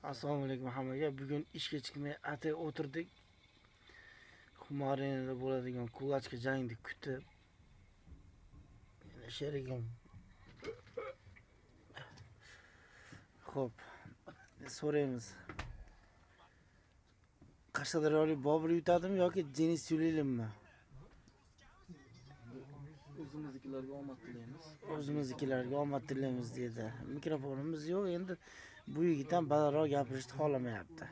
Assalomu alaykum hammaga. Bugun ishga chiqmay atay o'tirdik. Xumorinada bo'ladigan kulachka jangni kutib. Sherigim. Xo'p, so'raymiz. Qashqadaryolik Bobur yutadimi yoki Denis Yulilinmi? O'zimiznikilarga omad tilaymiz. O'zimiznikilarga omad tilaymiz dedi. Mikrofonimiz yo'q, endi bu yigitdan balandroq gapirishni xohlamayapti.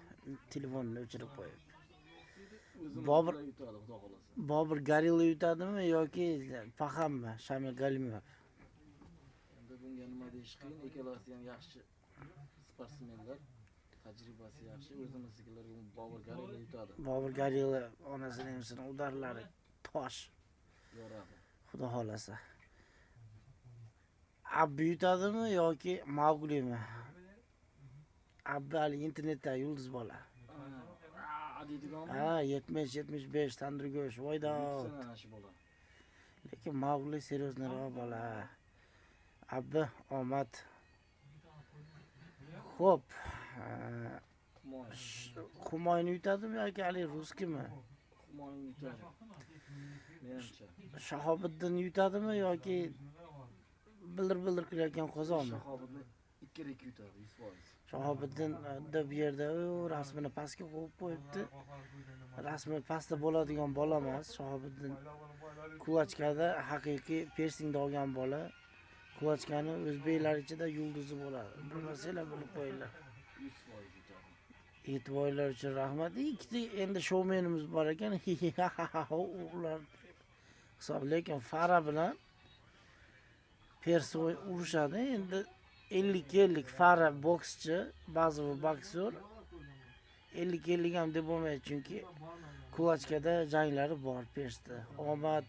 Telefonni o'chirib qo'yib. Bobur yutadi, xudo xolasa. Bobur Gorilla yutadimi yoki Paxammi? Shamil Galimov. Endi bunga nima deyish qiyin, ikkalasi ham yaxshi sportsmenlar, tajribasi yaxshi. O'zimiznikilarga Bobur Gorilla yutadi. Bobur Gorilla onasini emsini udarlari tosh. Yoradi. Xudo xolasa. Abbi yutadimi yoki Mauglimi? Abbi hali internetda yulduz bola. Deydiganmi? Ha, 70-75 tandir go'sht, voyda. bola. Lekin Maugli seriozroq bola. Abbi omad. Xo'p. Xumoyni yutadimi yoki Ali Ruskimi? Xumoyni yutadi. Menimcha. Shahobiddin yutadimi yoki bildir qilayotgan Qozonmi? Shahobiddin 2-2 yutadi, 100%. Shahobiddin bu yerda rasmini pastga qo'yib qo'yibdi. Rasmi pastda bo'ladigan bola emas. Shahobiddin kulachkada haqiqiy persingda olgan bola. Kulachkani o'zbeklar ichida yulduzi bo'ladi. Bilmasanglar bilib qo'yinglar. 100% yutadi. E'tiborlar uchun rahmat. Ikkita endi shoumenimiz bor ekan. Ular hisob, lekin Fara bilan Perso urushadi. Endi 50-50 Fara bokschi, ba'zi boksyor. 50-50 ham deb bo'lmaydi, chunki kulachkada janglari bor Persda. Omad